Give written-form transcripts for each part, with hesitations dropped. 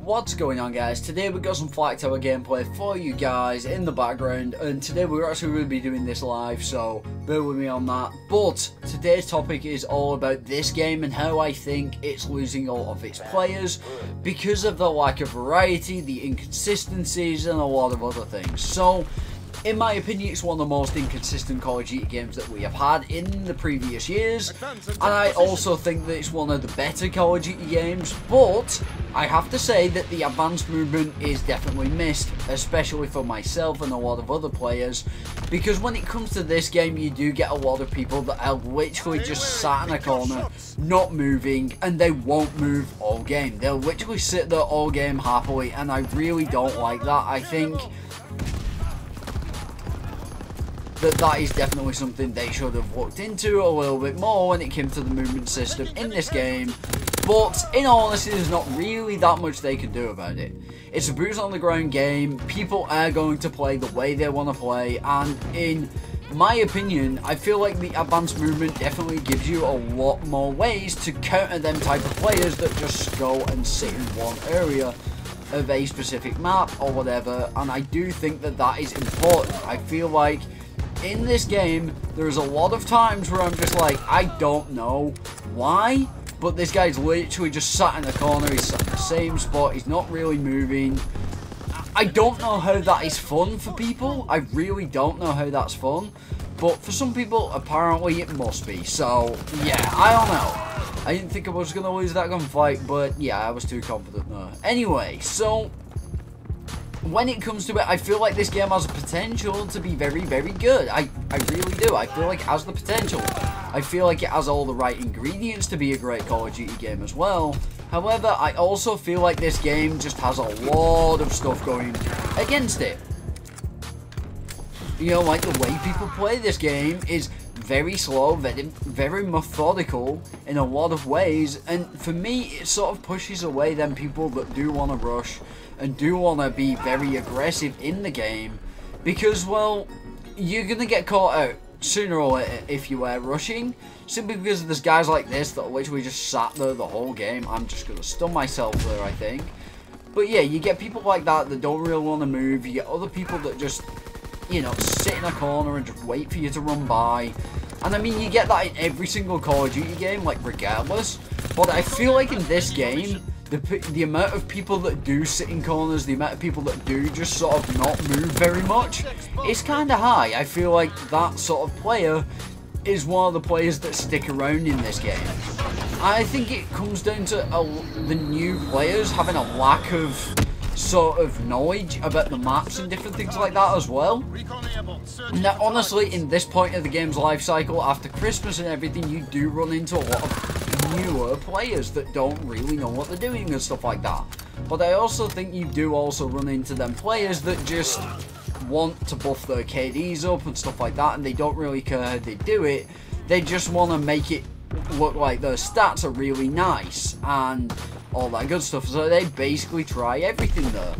What's going on, guys? Today we got some Flight Tower gameplay for you guys in the background, and today we're actually going to be doing this live, so bear with me on that. But today's topic is all about this game and how I think it's losing all of its players because of the lack of variety, the inconsistencies, and a lot of other things. So in my opinion, it's one of the most inconsistent Call of Duty games that we have had in the previous years, and I also think that it's one of the better Call of Duty games, but I have to say that the advanced movement is definitely missed, especially for myself and a lot of other players, because when it comes to this game, you do get a lot of people that are literally just sat in a corner, not moving, and they won't move all game. They'll literally sit there all game happily, and I don't like that. I think that is definitely something they should have looked into a little bit more when it came to the movement system in this game, but in all honesty, there's not really that much they can do about it. It's a boots on the ground game, people are going to play the way they want to play, and in my opinion, I feel like the advanced movement definitely gives you a lot more ways to counter them type of players that just go and sit in one area of a specific map or whatever, and I do think that that is important. I feel like in this game, there's a lot of times where I'm just like, I don't know why, but this guy's literally just sat in the corner, he's sat in the same spot, he's not really moving. I don't know how that is fun for people, I really don't know how that's fun, but for some people, apparently it must be, so yeah, I don't know. I didn't think I was going to lose that gunfight, but yeah, I was too confident there. Anyway, so when it comes to it, I feel like this game has the potential to be very, very good. I really do. I feel like it has the potential. I feel like it has all the right ingredients to be a great Call of Duty game as well. However, I also feel like this game just has a lot of stuff going against it. You know, like the way people play this game is very slow, very methodical in a lot of ways, and for me it sort of pushes away them people that do want to rush and do want to be very aggressive in the game, because, well, you're gonna get caught out sooner or later if you are rushing, simply because there's guys like this that literally just sat there the whole game. I'm just gonna stun myself there, I think. But yeah, you get people like that don't really want to move. You get other people that just, you know, sit in a corner and just wait for you to run by. And I mean, you get that in every single Call of Duty game, like, regardless. But I feel like in this game, the amount of people that do sit in corners, the amount of people that do just sort of not move very much, is kind of high. I feel like that sort of player is one of the players that stick around in this game. I think it comes down to the new players having a lack of sort of knowledge about the maps and different things like that as well. Now, honestly, in this point of the game's life cycle, after Christmas and everything, you do run into a lot of newer players that don't really know what they're doing and stuff like that. But I also think you do also run into them players that just want to buff their KDs up and stuff like that, and they don't really care how they do it. They just want to make it look like their stats are really nice and all that good stuff, so they basically try everything there.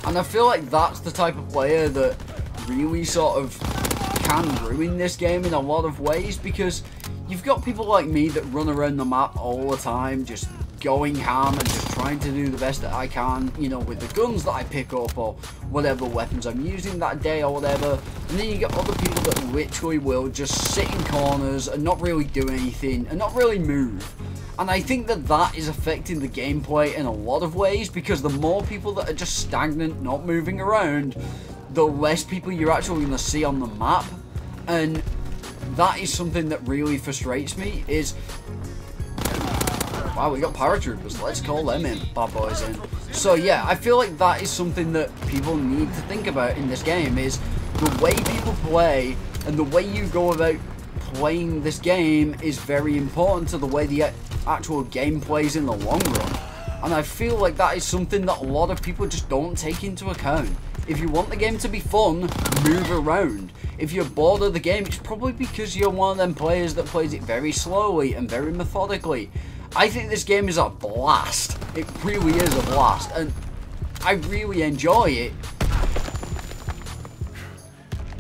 And I feel like that's the type of player that really sort of can ruin this game in a lot of ways, because you've got people like me that run around the map all the time, just going ham and just trying to do the best that I can, you know, with the guns that I pick up or whatever weapons I'm using that day or whatever. And then you get other people that literally will just sit in corners and not really do anything and not really move. And I think that that is affecting the gameplay in a lot of ways, because the more people that are just stagnant, not moving around, the less people you're actually going to see on the map. And that is something that really frustrates me. Is, wow, we got paratroopers, let's call them in, bad boys in. So yeah, I feel like that is something that people need to think about in this game, is the way people play and the way you go about playing this game is very important to the way the actual game plays in the long run. And I feel like that is something that a lot of people just don't take into account. If you want the game to be fun, move around. If you're bored of the game, it's probably because you're one of them players that plays it very slowly and very methodically. I think this game is a blast. It really is a blast, and I really enjoy it.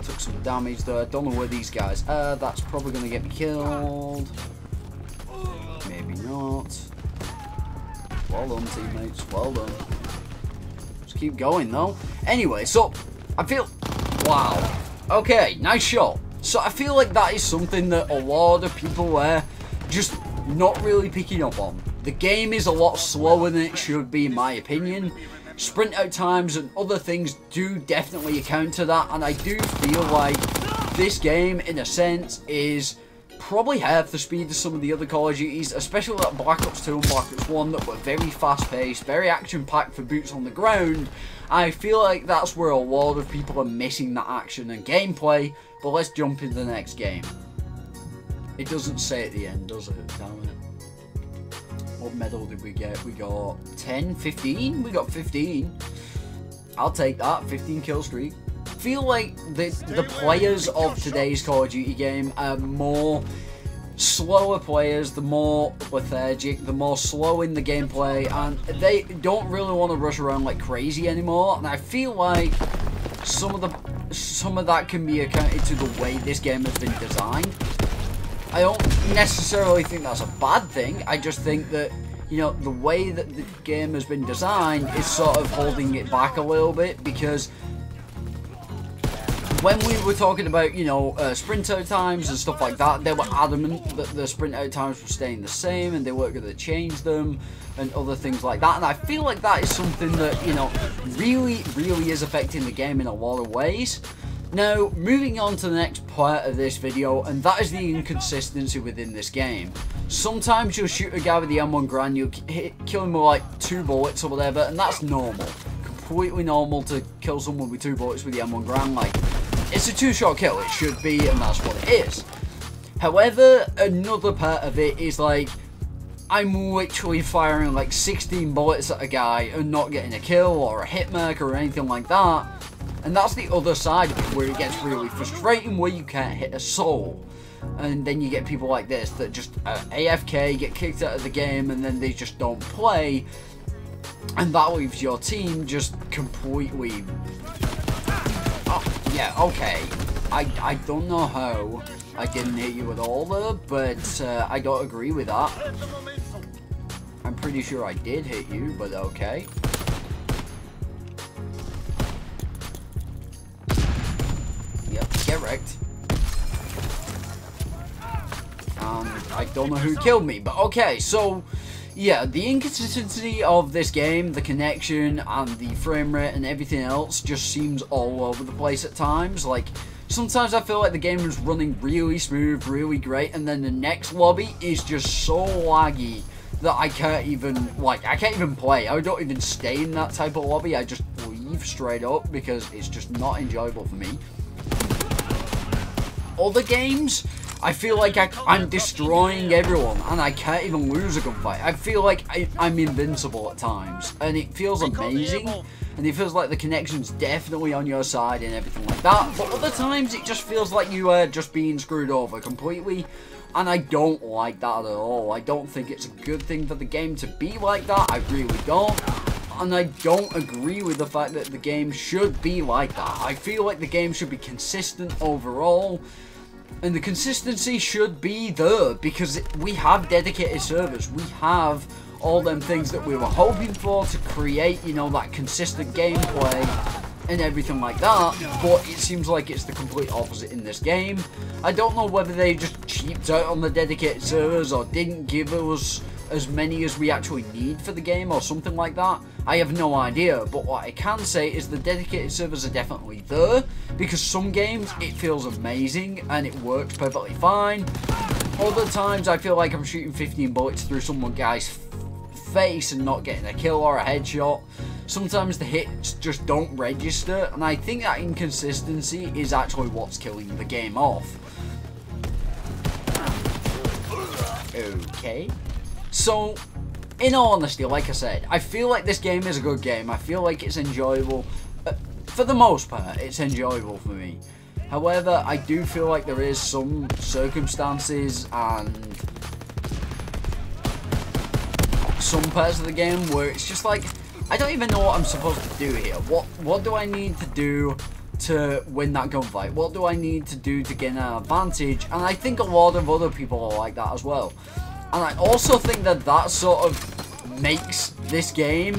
Took some damage there. I don't know where these guys are. That's probably going to get me killed. Maybe not. Well done, teammates. Well done. Just keep going, though. Anyway, so I feel... Wow. Okay, nice shot. So I feel like that is something that a lot of people are just not really picking up on. The game is a lot slower than it should be, in my opinion. Sprint out times and other things do definitely account to that, and I do feel like this game, in a sense, is probably half the speed of some of the other Call of Duties, especially like Black Ops 2 and Black Ops 1 that were very fast-paced, very action-packed for boots on the ground. I feel like that's where a lot of people are missing that action and gameplay, but let's jump into the next game. It doesn't say at the end, does it? Damn it. What medal did we get? We got 10, 15? We got 15. I'll take that. 15 kill streak. I feel like the players of today's Call of Duty game are more slower players, the more lethargic, the more slow in the gameplay, and they don't really want to rush around like crazy anymore. And I feel like some of that can be accounted to the way this game has been designed. I don't necessarily think that's a bad thing. I just think that, you know, the way that the game has been designed is sort of holding it back a little bit, because when we were talking about, you know, sprint out times and stuff like that, they were adamant that the sprint out times were staying the same and they weren't going to change them and other things like that. And I feel like that is something that, you know, really is affecting the game in a lot of ways. Now, moving on to the next part of this video, and that is the inconsistency within this game. Sometimes you'll shoot a guy with the M1 Garand, you'll kill him with like 2 bullets or whatever, and that's normal. Completely normal to kill someone with 2 bullets with the M1 Garand. Like, it's a 2-shot kill, it should be, and that's what it is. However, another part of it is like, I'm literally firing like 16 bullets at a guy and not getting a kill or a hit mark or anything like that. And that's the other side of it, where it gets really frustrating, where you can't hit a soul. And then you get people like this that just AFK, get kicked out of the game, and then they just don't play. And that leaves your team just completely... Oh, yeah, okay. I don't know how I didn't hit you at all there, but I don't agree with that. I'm pretty sure I did hit you, but okay. Yep, get wrecked. I don't know who killed me, but okay, so yeah, the inconsistency of this game, the connection and the frame rate and everything else just seems all over the place at times. Like, sometimes I feel like the game is running really smooth, really great, and then the next lobby is just so laggy that I can't even play. I don't even stay in that type of lobby. I just leave straight up because it's just not enjoyable for me. Other games, I feel like I'm destroying everyone and I can't even lose a gunfight. I feel like I'm invincible at times, and it feels amazing, and it feels like the connection's definitely on your side and everything like that. But other times it just feels like you are just being screwed over completely, and I don't like that at all. I don't think it's a good thing for the game to be like that. I really don't. And I don't agree with the fact that the game should be like that. I feel like the game should be consistent overall. And the consistency should be there, because we have dedicated servers. We have all them things that we were hoping for to create, you know, that consistent gameplay and everything like that. But it seems like it's the complete opposite in this game. I don't know whether they just cheaped out on the dedicated servers or didn't give us as many as we actually need for the game or something like that. I have no idea, but what I can say is the dedicated servers are definitely there, because some games it feels amazing and it works perfectly fine. Other times I feel like I'm shooting 15 bullets through some guy's face and not getting a kill or a headshot. Sometimes the hits just don't register, and I think that inconsistency is actually what's killing the game off. Okay. So, in all honesty, like I said, I feel like this game is a good game. I feel like it's enjoyable. For the most part, it's enjoyable for me. However, I do feel like there is some circumstances and some parts of the game where it's just like, I don't even know what I'm supposed to do here. What do I need to do to win that gunfight? What do I need to do to get an advantage? And I think a lot of other people are like that as well. And I also think that that sort of makes this game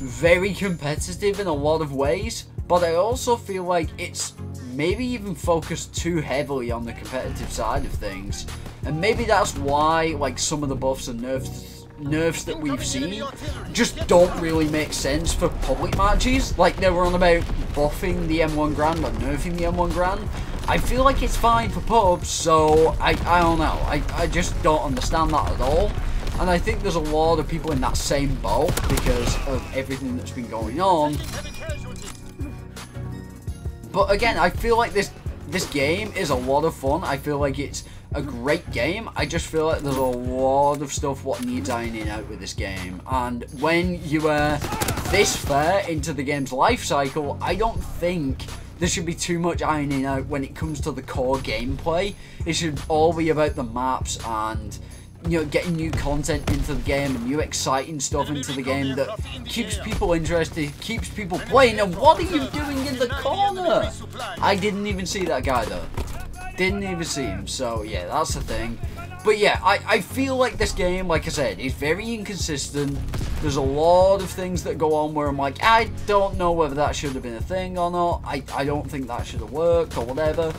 very competitive in a lot of ways, but I also feel like it's maybe even focused too heavily on the competitive side of things. And maybe that's why like some of the buffs and nerfs that we've seen just don't really make sense for public matches. Like they were on about buffing the M1 Grand or nerfing the M1 Grand. I feel like it's fine for pubs, so I don't know. I just don't understand that at all. And I think there's a lot of people in that same boat because of everything that's been going on. But again, I feel like this game is a lot of fun. I feel like it's a great game. I just feel like there's a lot of stuff what needs ironing out with this game. And when you are this far into the game's life cycle, I don't think there should be too much ironing out when it comes to the core gameplay. It should all be about the maps and, you know, getting new content into the game and new exciting stuff into the game that keeps people interested, keeps people playing. And what are you doing in the corner? I didn't even see that guy though. Didn't even see him. So yeah, that's the thing. But yeah, I feel like this game, like I said, is very inconsistent. There's a lot of things that go on where I'm like, I don't know whether that should have been a thing or not. I don't think that should have worked or whatever.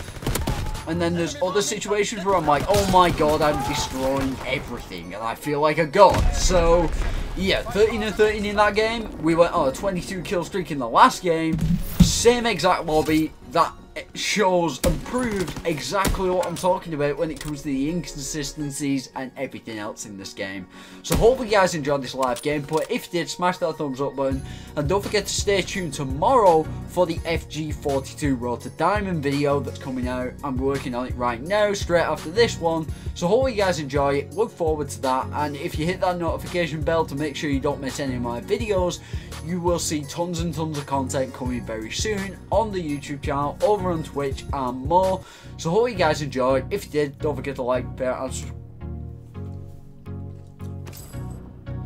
And then there's other situations where I'm like, oh my god, I'm destroying everything, and I feel like a god. So, yeah, 13 and 13 in that game. We went on a 22 kill streak in the last game. Same exact lobby. That shows and proves exactly what I'm talking about when it comes to the inconsistencies and everything else in this game. So hopefully you guys enjoyed this live gameplay. If you did, smash that thumbs up button, and don't forget to stay tuned tomorrow for the FG42 Road to Diamond video that's coming out. I'm working on it right now, straight after this one. So hopefully you guys enjoy it, look forward to that, and if you hit that notification bell to make sure you don't miss any of my videos, you will see tons and tons of content coming very soon on the YouTube channel, over on Twitch and more. So hope you guys enjoyed. If you did, don't forget to like, share and subscribe.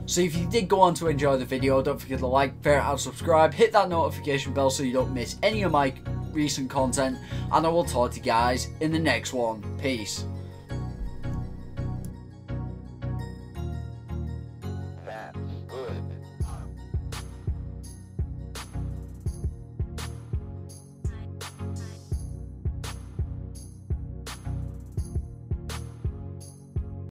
So if you did go on to enjoy the video, don't forget to like, share and subscribe. Hit that notification bell so you don't miss any of my recent content, and I will talk to you guys in the next one. Peace.